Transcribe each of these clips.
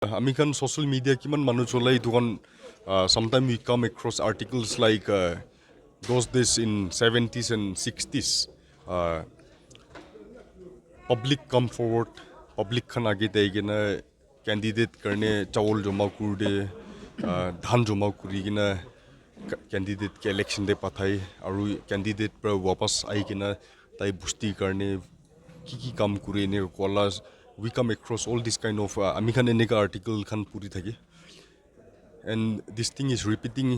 Amikan social media kiman manu cholai dukan sometimes we come across articles like those days in 70s and 60s public come forward public khan age daigena candidate karne chawol joma kurde dhan joma kurigena candidate ke election de pathai aru candidate pra wapas aigena tai busti karne ki kam kure ne kolas we come across all this kind of ami khan eneka article khan puri thake and this thing is repeating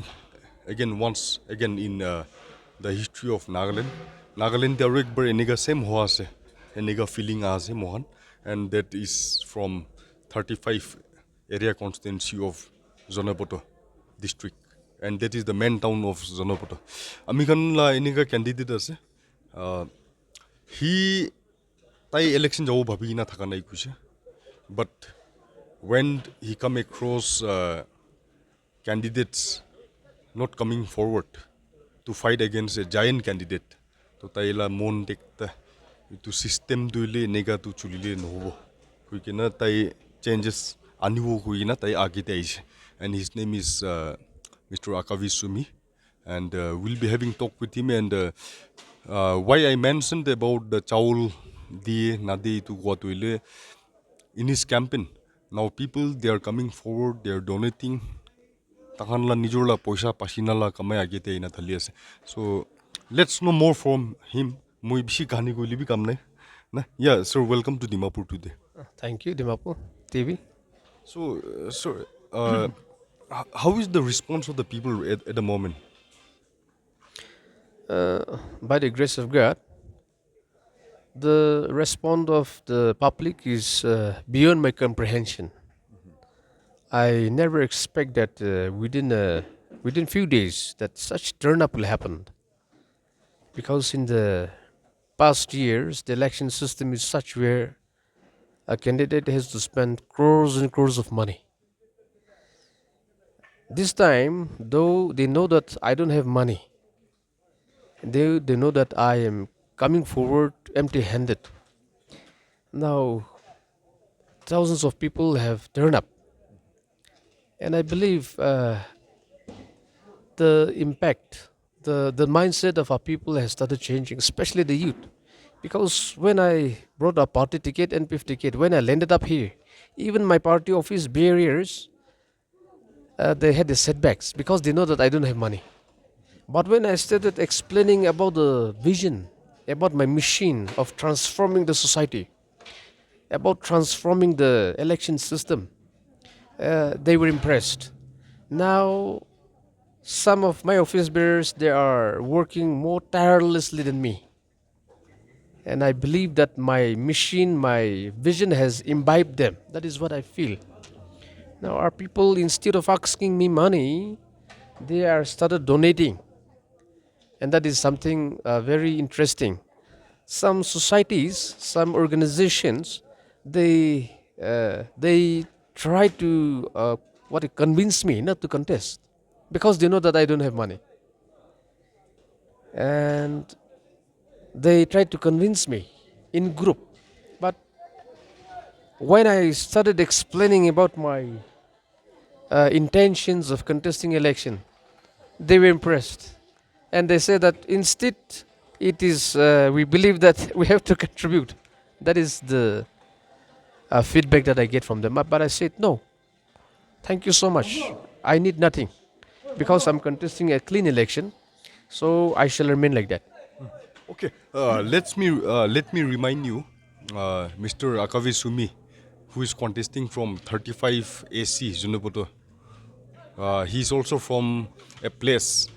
again once again in the history of Nagaland there ekbar eneka same ho ase eneka feeling ase mohan and that is from 35 area constituency of Zunheboto district and that is the main town of Zunheboto ami khan la eneka candidate ase he tai election jawo bhabi na thaka nai kuise but when he come across candidates not coming forward to fight against a giant candidate to taila mon dekta to system duile nega to chulile nobo kuikena tai changes aniwo kuina tai agite aise and his name is Mr. Akavi Sumi and we'll be having talk with him and why I mentioned about the chaul di nadi to what will in his campaign now people they are coming forward they are donating takanla nijurla poisa pasina la kamai agete ina thali ase so let's know more from him moi bishi kahani goili bi kam nai na yeah sir welcome to Dimapur today Thank you, Dimapur TV. so sir uh, how is the response of the people at the moment By the grace of God, the response of the public is beyond my comprehension. I never expect that within few days that such turn up will happen, because in the past years the election system is such where a candidate has to spend crores and crores of money. This time, though they know that I don't have money, they know that I am coming forward empty-handed. Now, thousands of people have turned up, and I believe the impact, the mindset of our people has started changing, especially the youth. Because when I brought a party ticket and PIF ticket, when I landed up here, even my party office barriers, they had the setbacks because they know that I don't have money. But when I started explaining about the vision, about my mission of transforming the society, about transforming the election system, they were impressed. Now, some of my office bearers they are working more tirelessly than me, and I believe that my mission, my vision has imbibed them. That is what I feel. Now, our people, instead of asking me money, they are started donating, and that is something very interesting. Some societies, some organizations, they try to convince me not to contest because they know that I don't have money, and they try to convince me in group. But when I started explaining about my intentions of contesting election, they were impressed, and they said that instead it is we believe that we have to contribute. That is the feedback that I get from them. But I said no, thank you so much. I need nothing because I'm contesting a clean election, so I shall remain like that. okay let me remind you Mr. Akavi Sumi who is contesting from 35 AC Zunheboto he's also from a place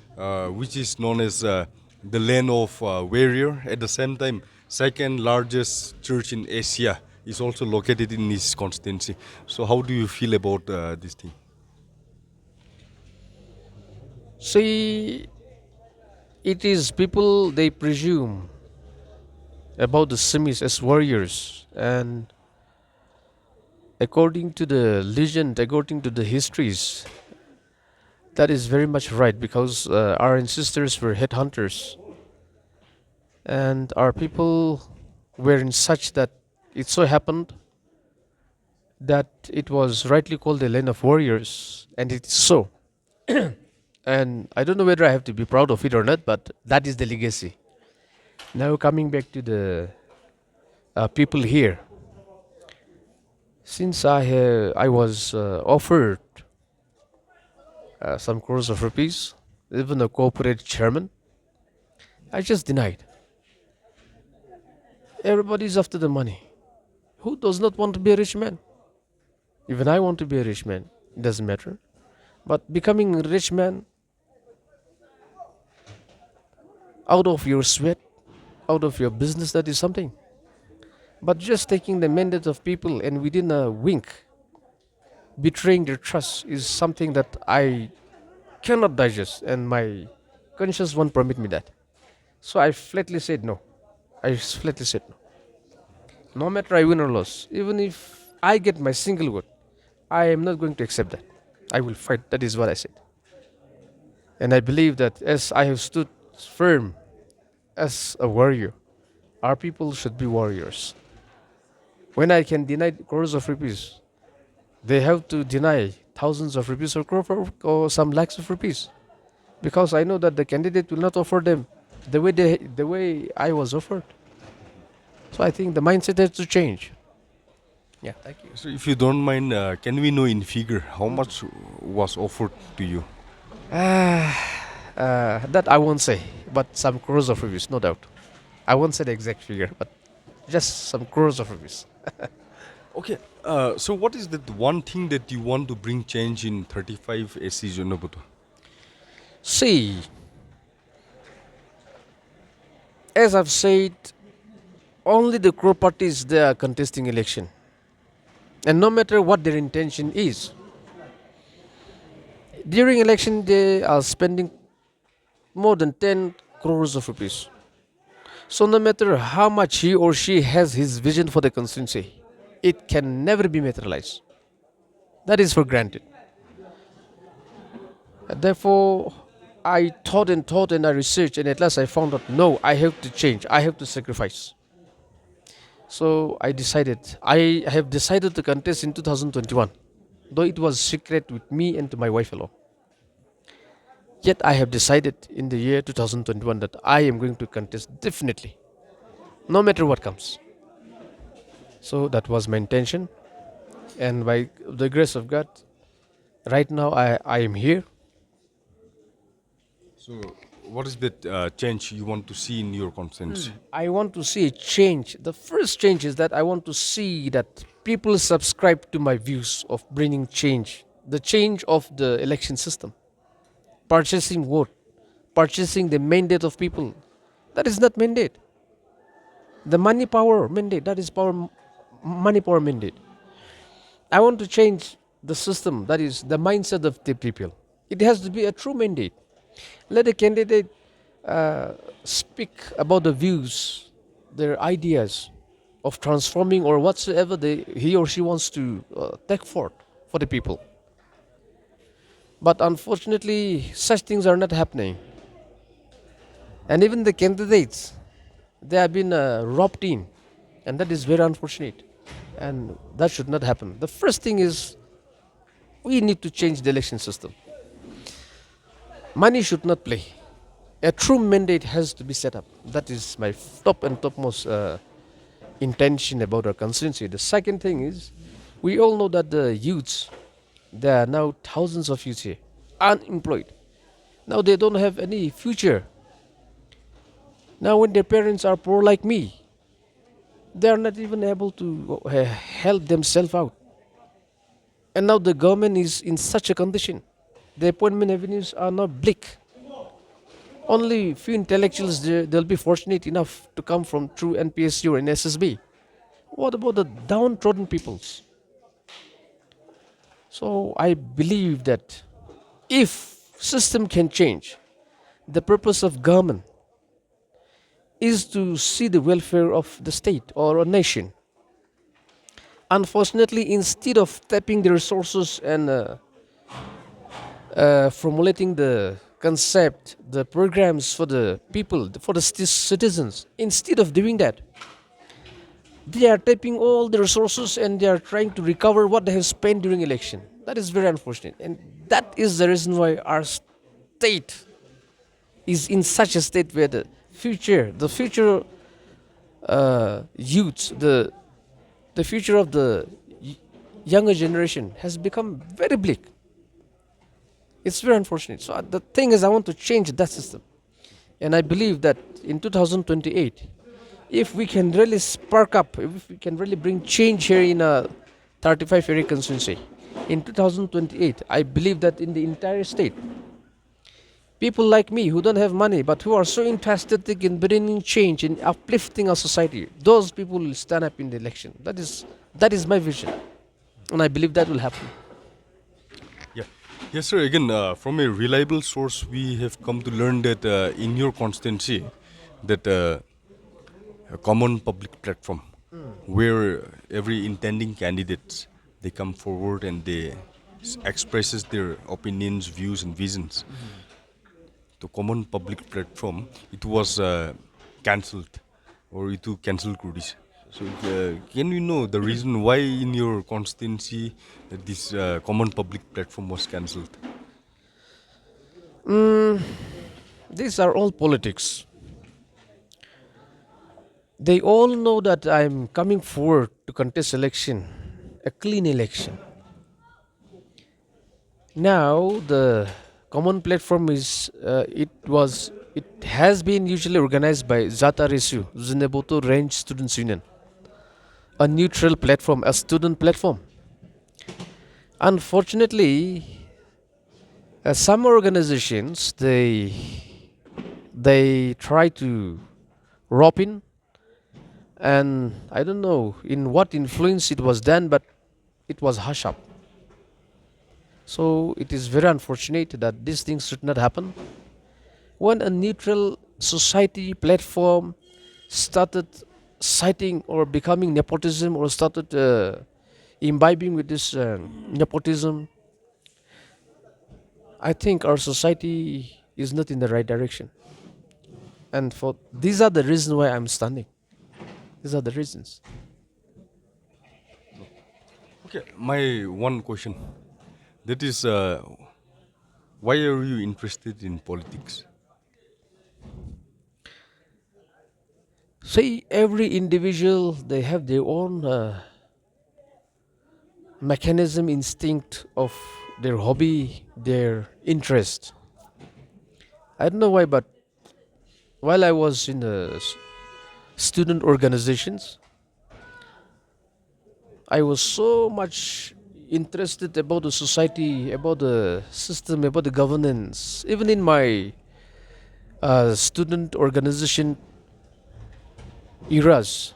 which is known as the land of warrior. At the same time, second largest church in Asia is also located in his constituency. So, how do you feel about this thing? See, it is people they presume about the Simis as warriors, and according to the legend, according to the histories, that is very much right because our ancestors were headhunters, and our people were in such that it so happened that it was rightly called the land of warriors, and it is so. And I don't know whether I have to be proud of it or not, but that is the legacy. Now, coming back to the people here, since I was offered some crores of rupees, even a corporate chairman, I just denied. Everybody's after the money. Who does not want to be a rich man? Even I want to be a rich man. It doesn't matter. But becoming a rich man out of your sweat, out of your business, that is something. But just taking the mandate of people and within a wink, betraying their trust is something that I cannot digest, and my conscience won't permit me that. So I flatly said no. I flatly said no. No matter I win or lose, even if I get my single vote, I am not going to accept that. I will fight. That is what I said. And I believe that as I have stood firm as a warrior, our people should be warriors. When I can deny crores of rupees, they have to deny thousands of rupees or some lakhs of rupees, because I know that the candidate will not offer them the way I was offered. So I think the mindset has to change. Yeah, thank you. So, if you don't mind, can we know in figure how much was offered to you? That I won't say, but some crores of rupees, no doubt. I won't say the exact figure, but just some crores of rupees. Okay, so what is that one thing that you want to bring change in 35 AC Zunheboto? See, as I've said, only the core parties they are contesting election, and no matter what their intention is, during election they are spending more than 10 crores of rupees. So no matter how much he or she has his vision for the constituency, it can never be materialized. That is for granted. And therefore, I thought and I researched, and at last I found out no, I have to change, I have to sacrifice. So I have decided to contest in 2021, though it was secret with me and to my wife alone. Yet I have decided in the year 2021 that I am going to contest definitely, no matter what comes. So that was my intention, and by the grace of God, right now I am here. So, what is that change you want to see in your conscience? I want to see a change. The first change is that I want to see that people subscribe to my views of bringing change, the change of the election system, purchasing vote, purchasing the mandate of people. That is not mandate. The money power mandate, that is money power mandate. I want to change the system, that is the mindset of the people. It has to be a true mandate. Let the candidate speak about the views, their ideas of transforming or whatsoever he or she wants to take forth for the people. But unfortunately, such things are not happening. And even the candidates, they have been robbed in, and that is very unfortunate. And that should not happen. The first thing is we need to change the election system. Money should not play. A true mandate has to be set up. That is my top and topmost intention about our constituency. The second thing is, we all know that the youths, there are now thousands of youths here, unemployed. Now they don't have any future. Now when their parents are poor like me, they are not even able to help themselves out. And now the government is in such a condition. The appointment avenues are now bleak. Only few intellectuals they'll be fortunate enough to come from through NPSU or NSSB. What about the downtrodden peoples? So I believe that if system can change, the purpose of government is to see the welfare of the state or a nation. Unfortunately, instead of tapping the resources and formulating the concept, the programs for the people, for the citizens, instead of doing that, They are tapping all the resources and they are trying to recover what they have spent during election. That is very unfortunate, and that is the reason why our state is in such a state where the future youths, the future of the younger generation has become very bleak. It's very unfortunate. So the thing is, I want to change that system, and I believe that in 2028, if we can really spark up, if we can really bring change here in a 35 area constituency, in 2028, I believe that in the entire state, people like me who don't have money but who are so interested in bringing change in uplifting our society, those people will stand up in the election. That is my vision, and I believe that will happen. Yeah. Yes, sir. Again, from a reliable source, we have come to learn that in your constituency, that a common public platform where every intending candidates they come forward and they expresses their opinions, views, and visions. The common public platform it was cancelled or it was cancelled kudis. So can you know the reason why in your constituency this common public platform was cancelled? These are all politics. They all know that I'm coming forward to contest election, a clean election. Now the common platform it has been usually organized by Zataresu, Zunheboto Range Students Union, a neutral platform, a student platform. Unfortunately, some organizations they try to rope in, and I don't know in what influence it was done, but it was hush up. So it is very unfortunate that these things should not happen. When a neutral society platform started citing or becoming nepotism or started imbibing with this nepotism, I think our society is not in the right direction. And for these are the reasons why I'm standing. These are the reasons. Okay, my one question that is why are you interested in politics? See, every individual they have their own mechanism, instinct of their hobby, their interest. I don't know why, but while I was in the student organizations, I was so much interested about the society, about the system, about the governance. Even in my student organization eras,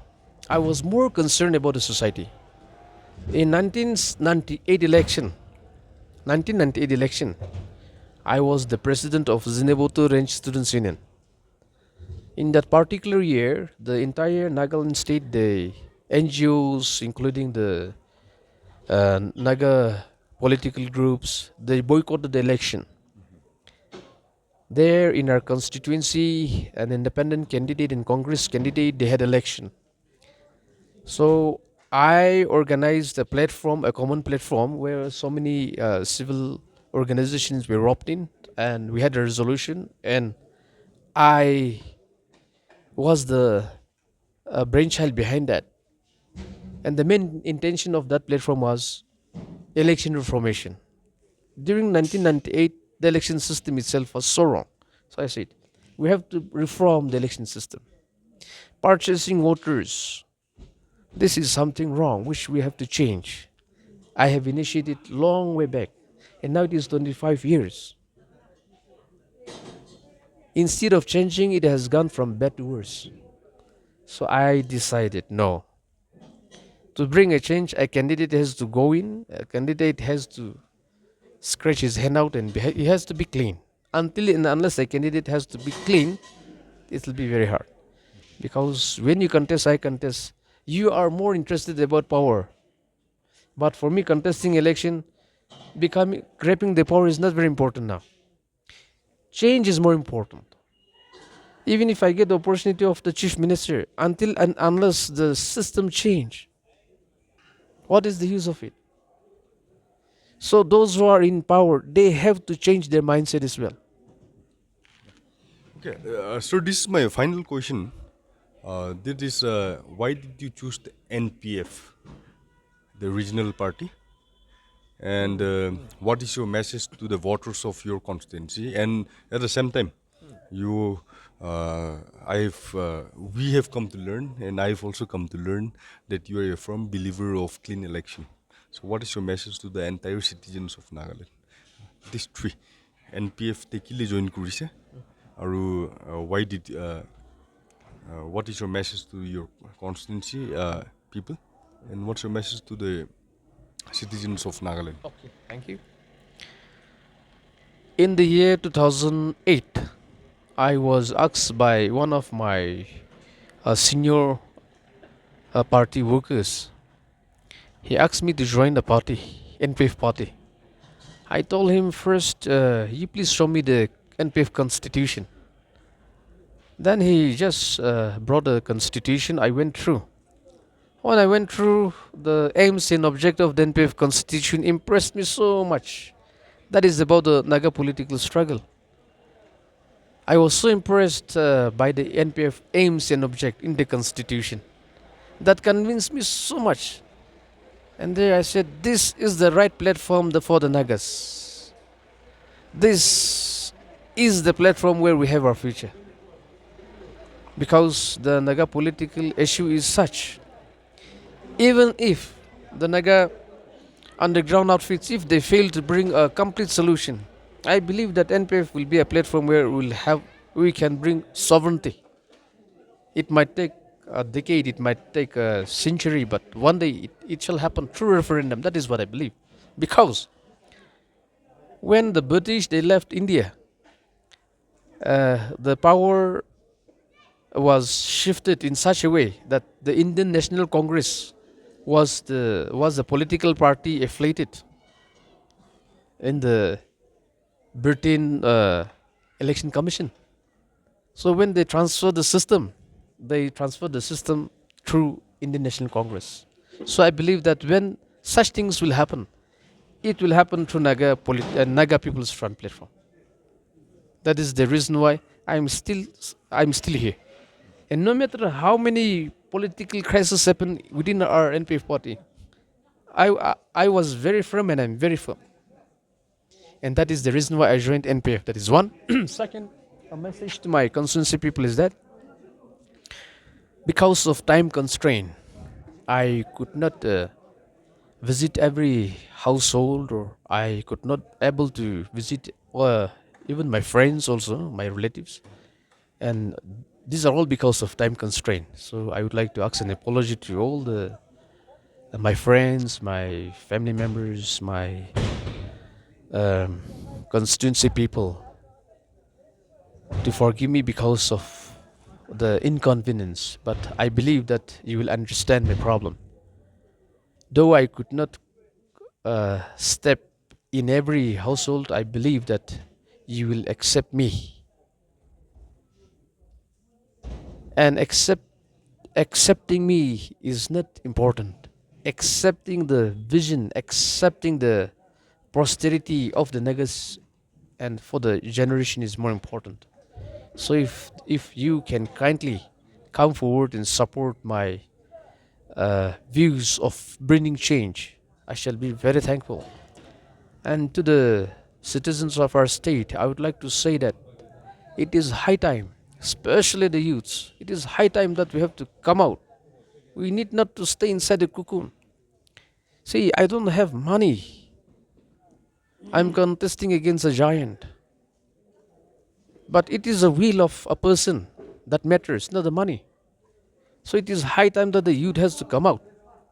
I was more concerned about the society. In 1998 election, I was the president of Zunheboto Range Students Union. In that particular year, the entire Nagaland state, the NGOs, including the Naga political groups, they boycotted the election. There in our constituency, an independent candidate and Congress candidate, they had election. So I organized a platform, a common platform where so many civil organizations were roped in, and we had a resolution. And I was the brainchild behind that. And the main intention of that platform was election reformation. During 1998, the election system itself was so wrong. So I said, we have to reform the election system. Purchasing voters, this is something wrong which we have to change. I have initiated long way back, and now it is 25 years. Instead of changing, it has gone from bad to worse. So I decided no. To bring a change, a candidate has to go in, a candidate has to scratch his hand out, and he has to be clean. Until and unless a candidate has to be clean, it will be very hard. Because when you contest, I contest, you are more interested about power. But for me, contesting election, becoming grabbing the power is not very important now. Change is more important. Even if I get the opportunity of the chief minister, until and unless the system change, what is the use of it? So those who are in power, they have to change their mindset as well. Okay, so this is my final question. That is, why did you choose the NPF, the regional party? And what is your message to the voters of your constituency? And at the same time, you, we have come to learn, and I've also come to learn that you are a firm believer of clean election. So, what is your message to the entire citizens of Nagaland? These three, NPF tekile join kurise, aru why did what is your message to your constituency people, and what's your message to the citizens of Nagaland? Okay, thank you. In the year 2008, I was asked by one of my senior party workers. He asked me to join the party, NPF party. I told him first, you please show me the NPF constitution. Then he just brought the constitution. I went through. When I went through, the aims and objective of the NPF constitution impressed me so much. That is about the Naga political struggle. I was so impressed by the NPF aims and object in the constitution. That convinced me so much. And there I said, this is the right platform for the Nagas. This is the platform where we have our future. Because the Naga political issue is such. Even if the Naga underground outfits, if they fail to bring a complete solution, I believe that NPF will be a platform where we can bring sovereignty. It might take a decade, it might take a century, but one day it shall happen through referendum. That is what I believe. Because when the British they left India, the power was shifted in such a way that the Indian National Congress was the political party affiliated in the Britain election commission. So when they transferred the system through Indian National Congress. So I believe that when such things will happen, it will happen through Naga People's Front platform. That is the reason why I'm still here. And no matter how many political crises happen within our NPF party, I was very firm and I'm very firm. And that is the reason why I joined NPF. That is one. Second, a message to my constituency people is that because of time constraint, I could not visit every household, or I could not able to visit even my friends also, my relatives. And these are all because of time constraint. So I would like to ask an apology to all the my friends, my family members, my um, constituency people to forgive me because of the inconvenience. But I believe that you will understand my problem. Though I could not step in every household, I believe that you will accept me and accepting me is not important. Accepting the vision, accepting the posterity of the Nagas and for the generation is more important. So if you can kindly come forward and support my views of bringing change, I shall be very thankful. And to the citizens of our state, I would like to say that it is high time, especially the youths. It is high time that we have to come out. We need not to stay inside the cocoon. See, I don't have money. I'm contesting against a giant. But it is the will of a person that matters, not the money. So it is high time that the youth has to come out.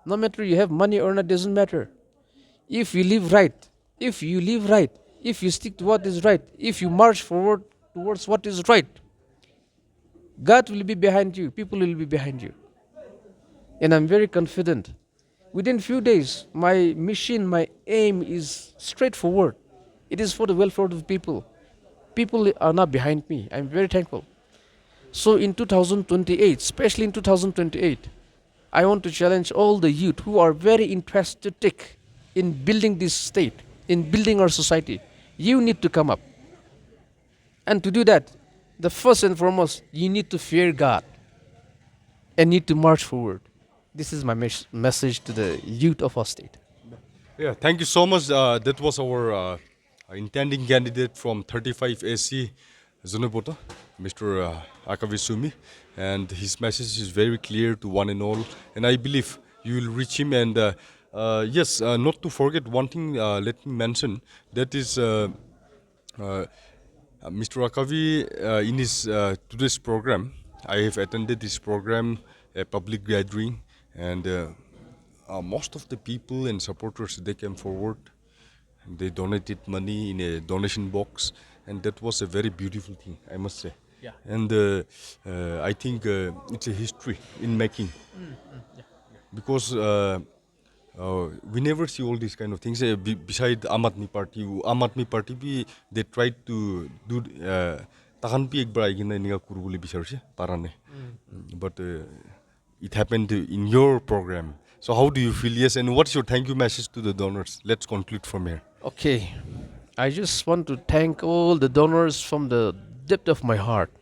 No matter you have money or not, doesn't matter. If you live right, if you live right, if you stick to what is right, if you march forward towards what is right, God will be behind you, people will be behind you. And I'm very confident. Within few days, my mission, my aim is straightforward. It is for the welfare of the people. People are not behind me. I'm very thankful. So in 2028, especially in 2028, I want to challenge all the youth who are very interested in building this state, in building our society. You need to come up. And to do that, the first and foremost, you need to fear God and need to march forward. This is my message to the youth of our state. Yeah, thank you so much. That was our intending candidate from 35 AC Zunheboto, Mr. Akavi Sumi, and his message is very clear to one and all. And I believe you will reach him. And yes, not to forget one thing. Let me mention that is. Uh, Mr. Akavi, in his today's program, I have attended this program, a public gathering, and most of the people and supporters they came forward. They donated money in a donation box, and that was a very beautiful thing, I must say. Yeah. And I think it's a history in making because we never see all these kind of things. Beside Aam Aadmi Party, they tried to do tahan pi ek bar aigina ninga kuru bole bisarche parane. But it happened in your program. So how do you feel? Yes, and what's your thank you message to the donors? Let's conclude from here. Okay. I just want to thank all the donors from the depth of my heart.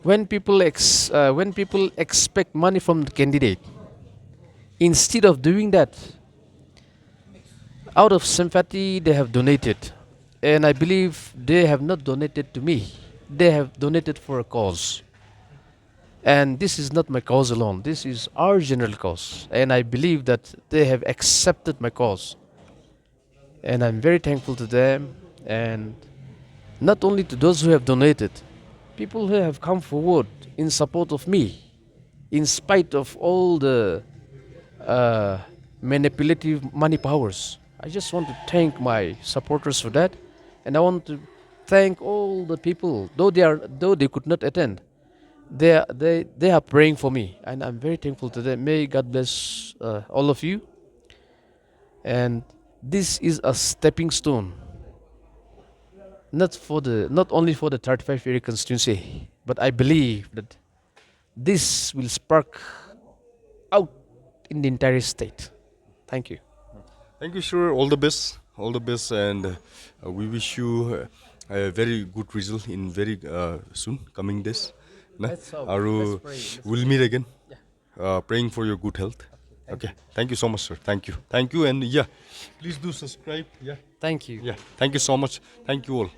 When people expect money from the candidate, instead of doing that, out of sympathy, they have donated. And I believe they have not donated to me. They have donated for a cause. And this is not my cause alone. This is our general cause. And I believe that they have accepted my cause. And I'm very thankful to them. And not only to those who have donated, people who have come forward in support of me, in spite of all the manipulative money powers. I just want to thank my supporters for that, and I want to thank all the people, though they could not attend. They are praying for me, and I'm very thankful to them. May God bless all of you. And this is a stepping stone, not only for the 35 area constituency, but I believe that this will spark out in the entire state. Thank you. Thank you, sir. All the best. All the best, and we wish you a very good result in very soon coming days. Na? Let's hope. Aru, Let's pray. Let's we'll meet again. Praying for your good health. Okay. Thank you so much, sir. Thank you. Thank you, and yeah, please do subscribe. Yeah. Thank you. Yeah. Thank you so much. Thank you all.